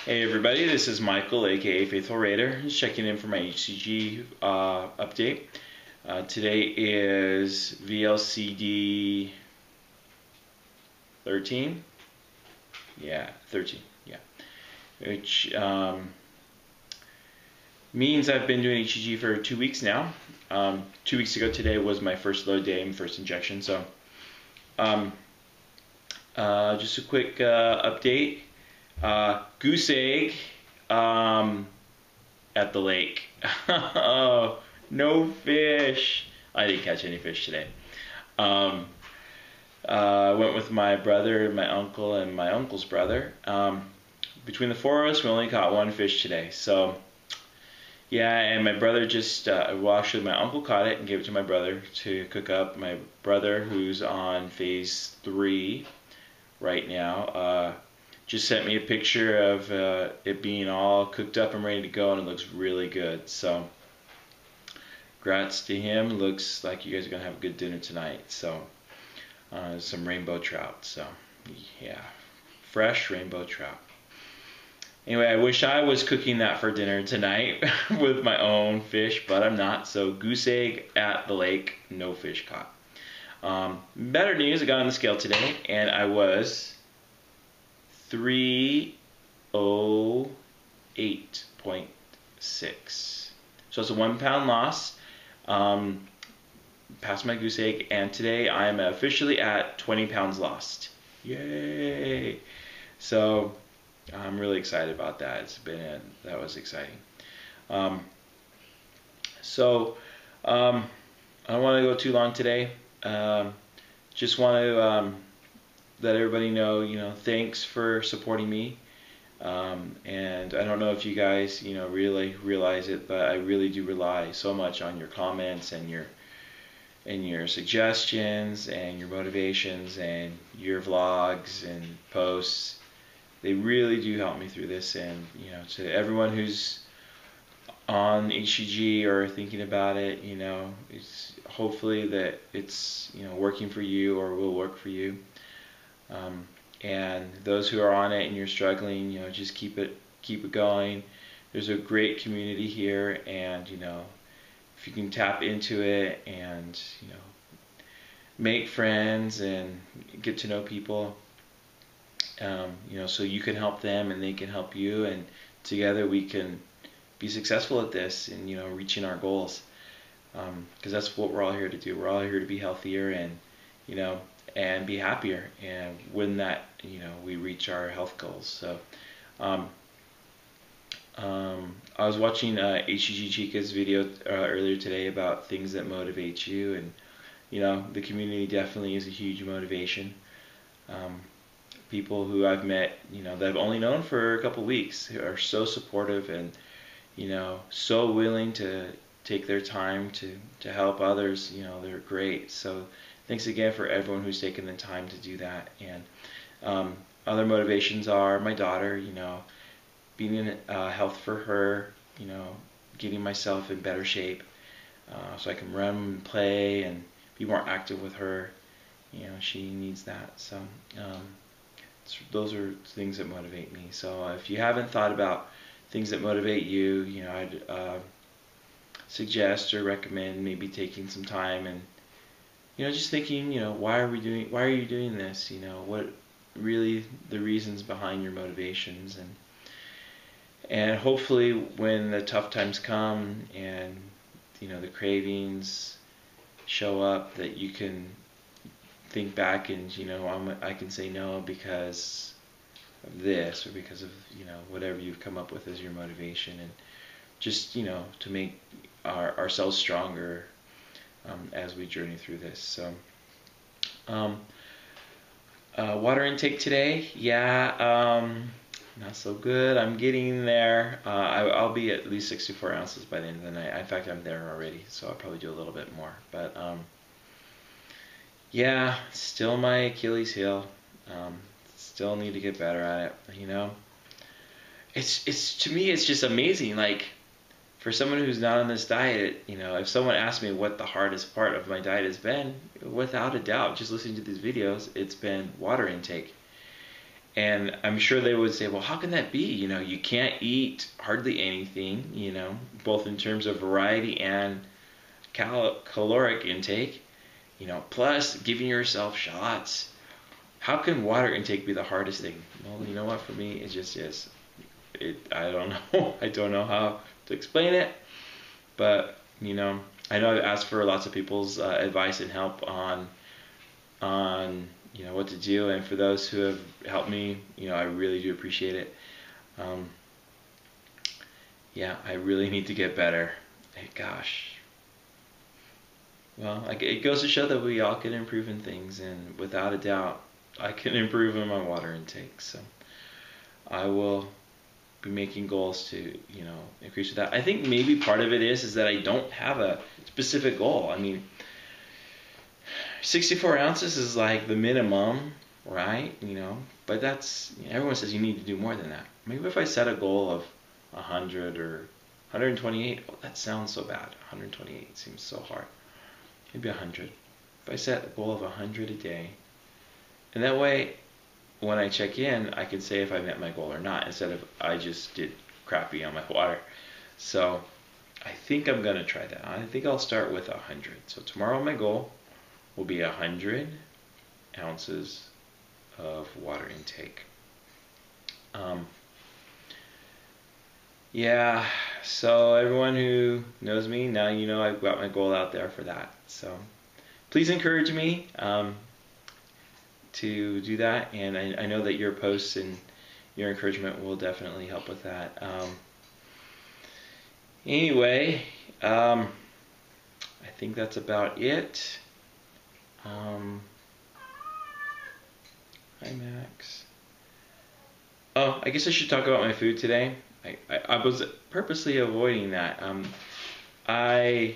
Hey everybody, this is Michael, aka Faithful Raider, just checking in for my HCG update. Today is VLCD 13? Yeah, 13, yeah. Which means I've been doing HCG for 2 weeks now. 2 weeks ago today was my first load day and first injection, so just a quick update. Goose egg at the lake. Oh, no fish. I didn't catch any fish today. I went with my brother, my uncle, and my uncle's brother. Between the four of us, we only caught one fish today. So, yeah, and my brother just, well, actually, my uncle caught it and gave it to my brother to cook up. My brother, who's on phase 3 right now, just sent me a picture of it being all cooked up and ready to go, and it looks really good. So, congrats to him. Looks like you guys are going to have a good dinner tonight. So, some rainbow trout. So, yeah, fresh rainbow trout. Anyway, I wish I was cooking that for dinner tonight with my own fish, but I'm not. So, goose egg at the lake, no fish caught. Better news, I got on the scale today, and I was 308.6. So it's a 1 pound loss. Past my goose egg, and today I am officially at 20 pounds lost. Yay! So I'm really excited about that. That was exciting. I don't want to go too long today. Just want to let everybody know, thanks for supporting me. And I don't know if you guys, really realize it, but I really do rely so much on your comments and your suggestions and your motivations and your vlogs and posts. They really do help me through this. And to everyone who's on HCG or thinking about it, it's hopefully that it's working for you or will work for you. And those who are on it and you're struggling, just keep it going. There's a great community here, and if you can tap into it and make friends and get to know people, so you can help them and they can help you, and together we can be successful at this and reaching our goals, because that's what we're all here to do. We're all here to be healthier and and be happier, and when that we reach our health goals. So I was watching HCG Chica's video earlier today about things that motivate you, and the community definitely is a huge motivation. People who I've met that I've only known for a couple weeks who are so supportive and so willing to take their time to help others. They're great. So thanks again for everyone who's taken the time to do that. And other motivations are my daughter, being in health for her, getting myself in better shape so I can run and play and be more active with her. She needs that. So those are things that motivate me. So if you haven't thought about things that motivate you, I'd suggest or recommend maybe taking some time and just thinking, why are you doing this? What really the reasons behind your motivations, and hopefully when the tough times come and the cravings show up, that you can think back and I can say no because of this, or because of whatever you've come up with as your motivation, and just to make ourselves stronger as we journey through this. So water intake today, not so good. I'm getting there. I'll be at least 64 ounces by the end of the night. In fact, I'm there already, so I'll probably do a little bit more. But still my Achilles heel. Still need to get better at it. It's to me, it's just amazing. Like, for someone who's not on this diet, if someone asked me what the hardest part of my diet has been, without a doubt, just listening to these videos, it's been water intake. And I'm sure they would say, well, how can that be? You know, you can't eat hardly anything, you know, both in terms of variety and caloric intake, you know, plus giving yourself shots. How can water intake be the hardest thing? Well, you know what? For me, it just is. I don't know. I don't know how to explain it, but you know, I know I've asked for lots of people's advice and help on you know what to do, and for those who have helped me, you know, I really do appreciate it. Yeah, I really need to get better. Hey, gosh. Well, it goes to show that we all can improve in things, and without a doubt, I can improve in my water intake. So I will be making goals to, you know, increase with that. I think maybe part of it is that I don't have a specific goal. I mean, 64 ounces is like the minimum, right? You know, but that's, everyone says you need to do more than that. Maybe if I set a goal of 100 or 128, oh, that sounds so bad. 128 seems so hard. Maybe 100. If I set a goal of 100 a day, and that way, when I check in, I can say if I met my goal or not, instead of I just did crappy on my water. So I think I'm going to try that. I think I'll start with 100. So tomorrow my goal will be 100 ounces of water intake. Yeah, so everyone who knows me, now you know I've got my goal out there for that. So please encourage me to do that, and I know that your posts and your encouragement will definitely help with that. Anyway, I think that's about it. Hi, Max. Oh, I guess I should talk about my food today. I was purposely avoiding that. When I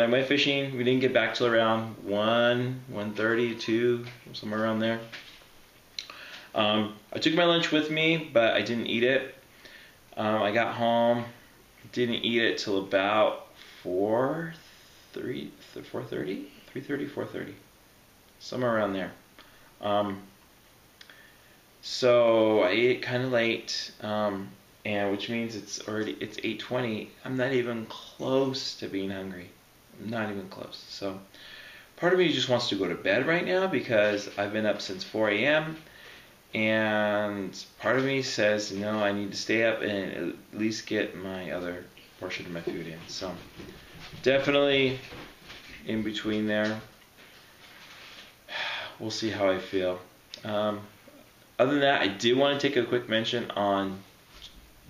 went fishing, we didn't get back till around 1:30, 2, somewhere around there. I took my lunch with me, but I didn't eat it. I got home, didn't eat it till about 4:30, somewhere around there. So I ate it kind of late, and which means it's 8:20. I'm not even close to being hungry. I'm not even close. So part of me just wants to go to bed right now because I've been up since 4 a.m. And part of me says, you know, I need to stay up and at least get my other portion of my food in. So definitely in between there. We'll see how I feel. Other than that, I did want to take a quick mention on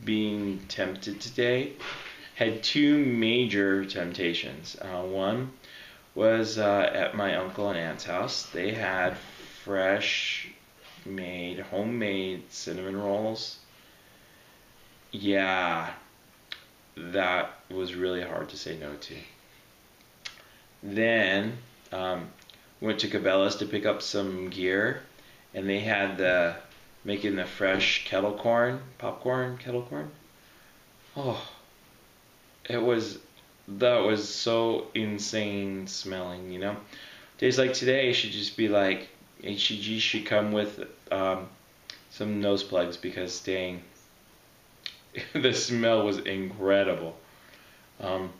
being tempted today. Had two major temptations. One was at my uncle and aunt's house. They had homemade cinnamon rolls. Yeah, that was really hard to say no to. Then went to Cabela's to pick up some gear, and they had making the fresh kettle corn, kettle corn. Oh, that was so insane smelling, you know. Days like today should just be like, HCG should come with some nose plugs because dang, the smell was incredible. And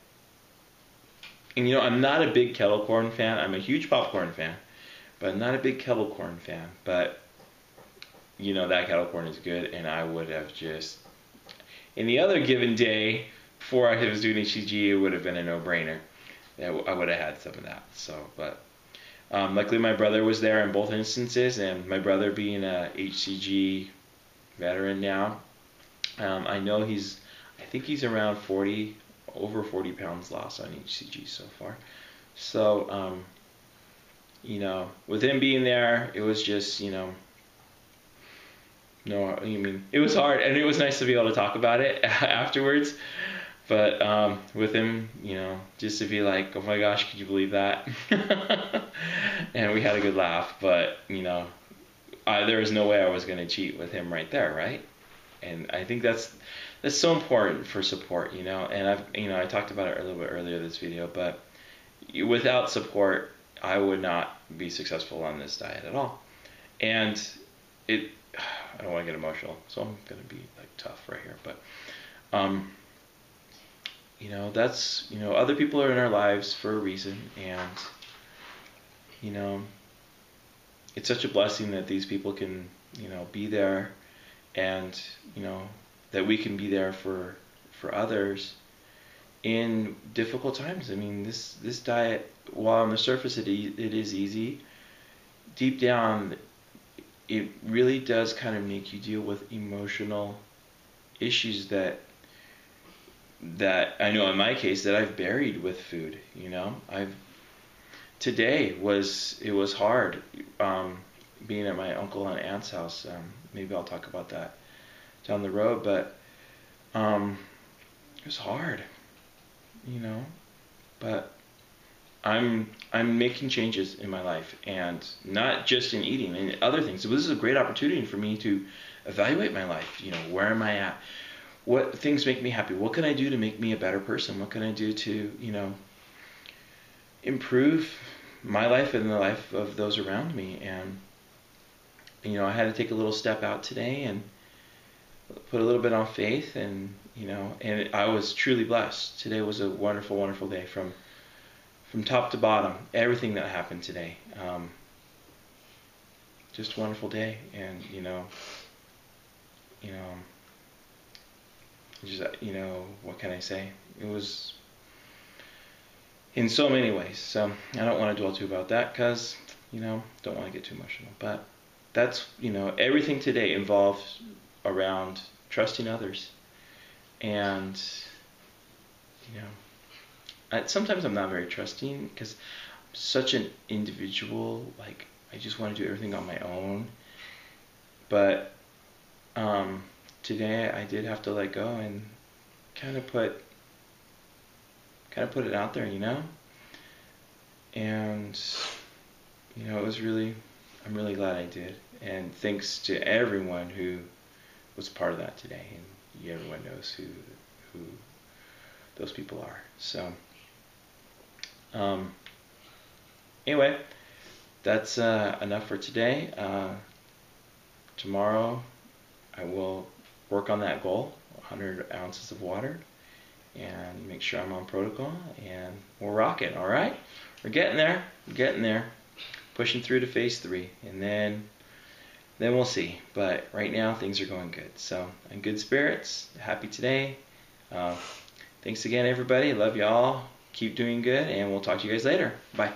you know, I'm not a big kettle corn fan. I'm a huge popcorn fan, but I'm not a big kettle corn fan. But you know, that kettle corn is good, and I would have just, in the other given day before I was doing HCG, it would have been a no-brainer. I would have had some of that. So, but luckily my brother was there in both instances, and my brother being a HCG veteran now, I know I think he's around over 40 pounds lost on HCG so far. So, you know, with him being there, it was just, you know, no, I mean, it was hard, and it was nice to be able to talk about it afterwards. But with him, you know, just to be like, oh my gosh, could you believe that? And we had a good laugh, but, you know, there was no way I was going to cheat with him right there, right? And I think that's so important for support, you know. And I talked about it a little bit earlier in this video, but without support, I would not be successful on this diet at all. And it, I don't want to get emotional, so I'm going to be like tough right here, but you know, that's, you know, other people are in our lives for a reason, and you know, it's such a blessing that these people can, you know, be there, and you know, that we can be there for others in difficult times. I mean, this diet, while on the surface it is easy, deep down it really does kind of make you deal with emotional issues that I know in my case that I've buried with food. You know, today was hard, being at my uncle and aunt's house. Maybe I'll talk about that down the road, but it was hard, you know. But I'm making changes in my life, and not just in eating and other things. So this is a great opportunity for me to evaluate my life. You know, where am I at? What things make me happy? What can I do to make me a better person? What can I do to, you know, improve my life and the life of those around me? And you know, I had to take a little step out today and put a little bit on faith, and you know, and I was truly blessed. Today was a wonderful, wonderful day from top to bottom. Everything that happened today, just a wonderful day. And you know, just, you know, what can I say? It was in so many ways. So I don't want to dwell too about that, because you know, don't want to get too emotional. But that's, you know, everything today involves around trusting others. And you know, sometimes I'm not very trusting, because I'm such an individual. Like, I just want to do everything on my own. But today I did have to let go and kind of put it out there, you know. And you know, I'm really glad I did. And thanks to everyone who was part of that today. And everyone knows who those people are. So anyway, that's enough for today. Tomorrow I will work on that goal, 100 ounces of water, and make sure I'm on protocol, and we'll rock it. All right, we're getting there, pushing through to phase 3, and then we'll see. But right now things are going good. So in good spirits, happy today. Thanks again, everybody. Love you all. Keep doing good, and we'll talk to you guys later. Bye.